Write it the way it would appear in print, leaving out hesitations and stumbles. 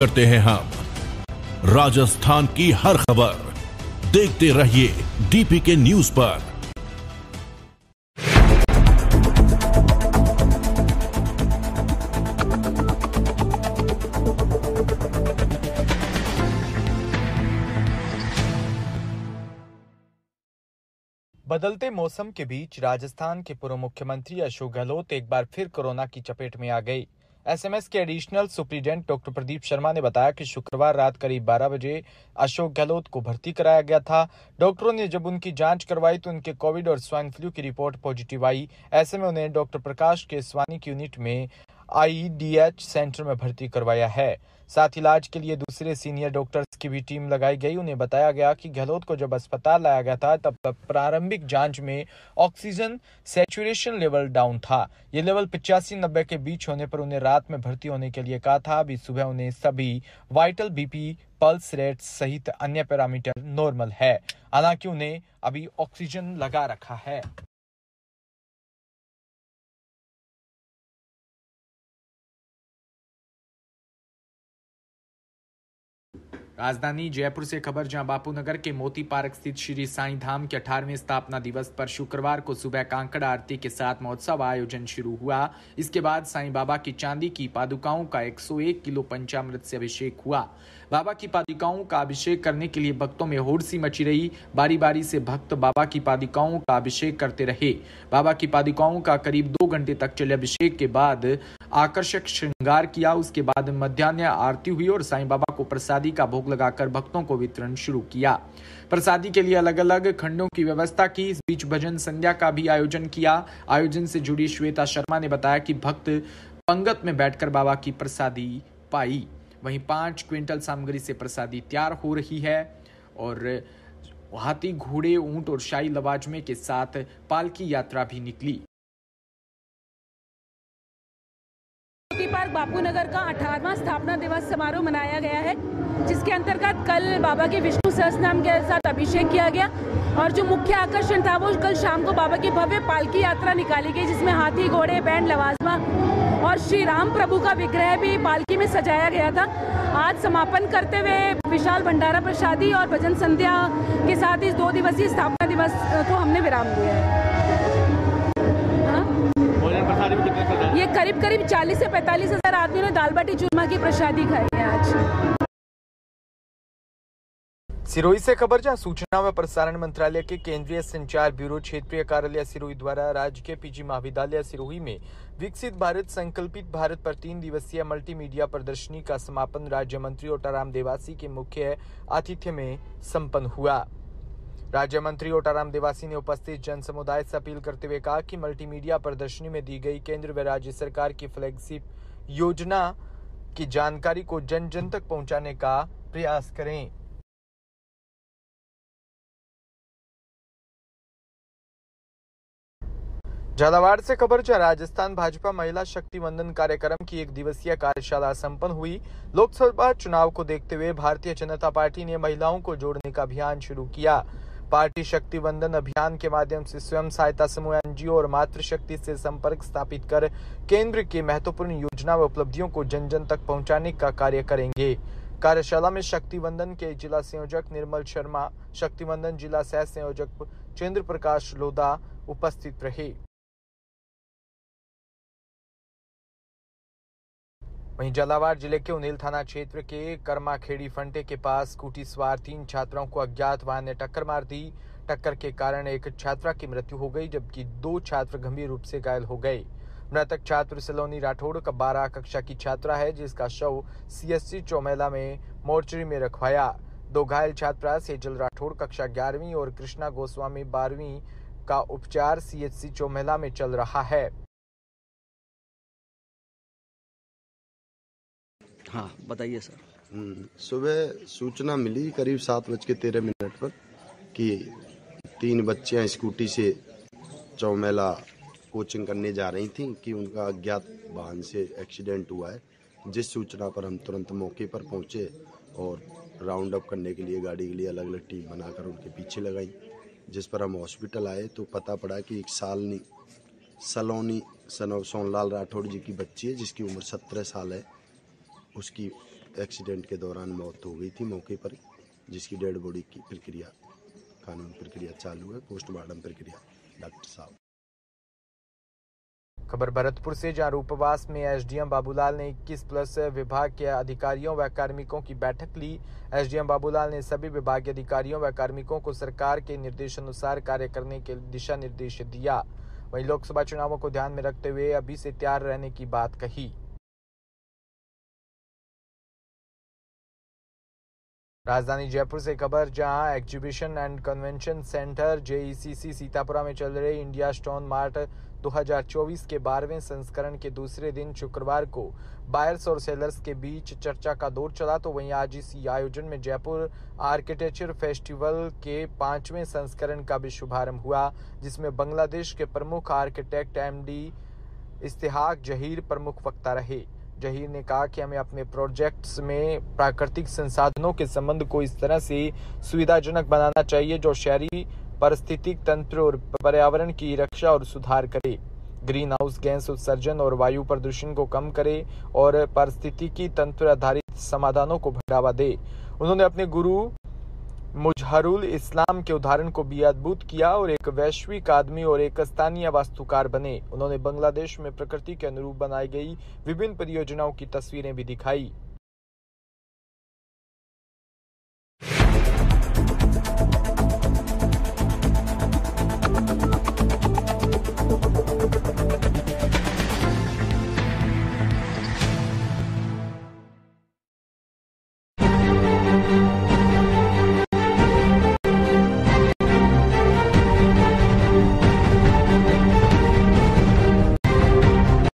करते हैं हम राजस्थान की हर खबर। देखते रहिए डीपीके न्यूज पर। बदलते मौसम के बीच राजस्थान के पूर्व मुख्यमंत्री अशोक गहलोत एक बार फिर कोरोना की चपेट में आ गई। एसएमएस के additional superintendent doctor Pradeep Sharma ने बताया कि शुक्रवार रात करीब 12 बजे अशोक गहलोत को भर्ती कराया गया था। डॉक्टरों ने जब उनकी जांच करवाई तो उनके कोविड और स्वाइन फ्लू की रिपोर्ट पॉजिटिव आई। ऐसे में उन्हें डॉक्टर प्रकाश केसवानी की यूनिट में आईडीएच सेंटर में भर्ती करवाया है। साथ ही इलाज के लिए दूसरे सीनियर डॉक्टर्स की भी टीम लगाई गई। उन्हें बताया गया कि गहलोत को जब अस्पताल लाया गया था तब प्रारंभिक जांच में ऑक्सीजन सैचुरेशन लेवल डाउन था। ये लेवल 85-90 के बीच होने पर उन्हें रात में भर्ती होने के लिए कहा था। अभी सुबह उन्हें सभी वाइटल बीपी, पल्स रेट सहित अन्य पैरामीटर नॉर्मल है। हालांकि उन्हें अभी ऑक्सीजन लगा रखा है। राजधानी जयपुर से खबर, जहां बापू नगर के मोती पार्क स्थित श्री साईं धाम के 18वें स्थापना दिवस पर शुक्रवार को सुबह कांकड़ आरती के साथ महोत्सव आयोजन शुरू हुआ। इसके बाद साईं बाबा की चांदी की पादुकाओं का 101 किलो पंचामृत से अभिषेक हुआ। बाबा की पादुकाओं का अभिषेक करने के लिए भक्तों में होड़ सी मची रही। बारी बारी से भक्त बाबा की पादुकाओं का अभिषेक करते रहे। बाबा की पादुकाओं का करीब 2 घंटे तक चले अभिषेक के बाद आकर्षक श्रृंगार किया। उसके बाद मध्याह्न आरती हुई और साईं बाबा को प्रसादी का भोग लगाकर भक्तों को वितरण शुरू किया। प्रसादी के लिए अलग अलग खंडों की व्यवस्था की। इस बीच भजन संध्या का भी आयोजन किया। आयोजन से जुड़ी श्वेता शर्मा ने बताया कि भक्त पंगत में बैठकर बाबा की प्रसादी पाई। वहीं 5 क्विंटल सामग्री से प्रसादी तैयार हो रही है और हाथी, घोड़े, ऊंट और शाही लवाजमे के साथ पालकी यात्रा भी निकली। पार्क बापू नगर का 18वां स्थापना दिवस समारोह मनाया गया है, जिसके अंतर्गत कल बाबा के विष्णु सहस्त्रनाम के साथ अभिषेक किया गया और जो मुख्य आकर्षण था वो कल शाम को बाबा की भव्य पालकी यात्रा निकाली गई, जिसमें हाथी, घोड़े, बैंड, लवाजमा और श्री राम प्रभु का विग्रह भी पालकी में सजाया गया था। आज समापन करते हुए विशाल भंडारा प्रसादी और भजन संध्या के साथ इस 2 दिवसीय स्थापना दिवस को हमने विराम दिया है। ये करीब 40 से 45 हजार आदमियों ने दाल बाटी चूरमा की प्रसादी खाई है आज। सिरोही से खबर, जहां सूचना व प्रसारण मंत्रालय के केंद्रीय संचार ब्यूरो क्षेत्रीय कार्यालय सिरोही द्वारा राज्य के पीजी महाविद्यालय सिरोही में विकसित भारत संकल्पित भारत पर 3 दिवसीय मल्टीमीडिया प्रदर्शनी का समापन राज्य मंत्री ओटाराम देवासी के मुख्य आतिथ्य में संपन्न हुआ। राज्य मंत्री ओटाराम देवासी ने उपस्थित जन समुदाय से अपील करते हुए कहा कि मल्टीमीडिया प्रदर्शनी में दी गई केंद्र व राज्य सरकार की फ्लैगशिप योजना की जानकारी को जन जन तक पहुंचाने का प्रयास करें। झालावाड़ से खबर, जहां राजस्थान भाजपा महिला शक्ति वंदन कार्यक्रम की 1 दिवसीय कार्यशाला संपन्न हुई। लोकसभा चुनाव को देखते हुए भारतीय जनता पार्टी ने महिलाओं को जोड़ने का अभियान शुरू किया। पार्टी शक्ति वंदन अभियान के माध्यम से स्वयं सहायता समूह, एनजीओ और मातृशक्ति से संपर्क स्थापित कर केंद्र की महत्वपूर्ण योजना व उपलब्धियों को जन जन तक पहुंचाने का कार्य करेंगे। कार्यशाला में शक्ति वंदन के जिला संयोजक निर्मल शर्मा, शक्ति वंदन जिला सह संयोजक चंद्र प्रकाश लोधा उपस्थित रहे। वहीं झालावाड़ जिले के उनेल थाना क्षेत्र के कर्माखेड़ी फंटे के पास स्कूटी सवार 3 छात्राओं को अज्ञात वाहन ने टक्कर मार दी। टक्कर के कारण एक छात्रा की मृत्यु हो गई, जबकि 2 छात्र गंभीर रूप से घायल हो गए। मृतक छात्र सलोनी राठौड़ का 12 कक्षा की छात्रा है, जिसका शव सीएससी चौमेला में मोर्चरी में रखवाया। 2 घायल छात्रा सेजल राठौड़ कक्षा 11वीं और कृष्णा गोस्वामी 12वीं का उपचार सीएचसी चौमेला में चल रहा है। हाँ बताइए सर। सुबह सूचना मिली करीब 7:13 पर कि 3 बच्चियां स्कूटी से चौमेला कोचिंग करने जा रही थीं कि उनका अज्ञात वाहन से एक्सीडेंट हुआ है। जिस सूचना पर हम तुरंत मौके पर पहुंचे और राउंड अप करने के लिए गाड़ी के लिए अलग अलग टीम बनाकर उनके पीछे लगाई। जिस पर हम हॉस्पिटल आए तो पता पड़ा कि एक सलोनी सोनलाल राठौड़ जी की बच्ची है, जिसकी उम्र 17 साल है। उसकी एक्सीडेंट के दौरान मौत हो गई थी मौके पर, जिसकी डेड बॉडी की प्रक्रिया कानूनी प्रक्रिया चालू है, पोस्टमार्टम प्रक्रिया डॉक्टर साहब। खबर भरतपुर से, जहां रूपवास में एसडीएम बाबूलाल ने 21+ विभाग के अधिकारियों व कार्मिकों की बैठक ली। एसडीएम बाबूलाल ने सभी विभागीय अधिकारियों व कार्मिकों को सरकार के निर्देशानुसार कार्य करने के दिशा निर्देश दिया। वहीं लोकसभा चुनावों को ध्यान में रखते हुए अभी से तैयार रहने की बात कही। राजधानी जयपुर से खबर, जहां exhibition and convention centre JECC Sitapura में चल रहे इंडिया स्टोन मार्ट 2024 के 12वें संस्करण के दूसरे दिन शुक्रवार को बायर्स और सेलर्स के बीच चर्चा का दौर चला। तो वहीं आज इसी आयोजन में जयपुर आर्किटेक्चर फेस्टिवल के 5वें संस्करण का भी शुभारंभ हुआ, जिसमें बांग्लादेश के प्रमुख आर्किटेक्ट एमडी इस्तेहाक जहीर प्रमुख वक्ता रहे। जहीर ने कहा कि हमें अपने प्रोजेक्ट्स में प्राकृतिक संसाधनों के संबंध को इस तरह से सुविधाजनक बनाना चाहिए जो शहरी पारिस्थितिक तंत्र और पर्यावरण की रक्षा और सुधार करे, ग्रीन हाउस गैस उत्सर्जन और वायु प्रदूषण को कम करे और पारिस्थितिकी तंत्र आधारित समाधानों को बढ़ावा दे। उन्होंने अपने गुरु मुजहरुल इस्लाम के उदाहरण को भी अद्भुत किया और एक वैश्विक आदमी और एक स्थानीय वास्तुकार बने। उन्होंने बांग्लादेश में प्रकृति के अनुरूप बनाई गई विभिन्न परियोजनाओं की तस्वीरें भी दिखाई।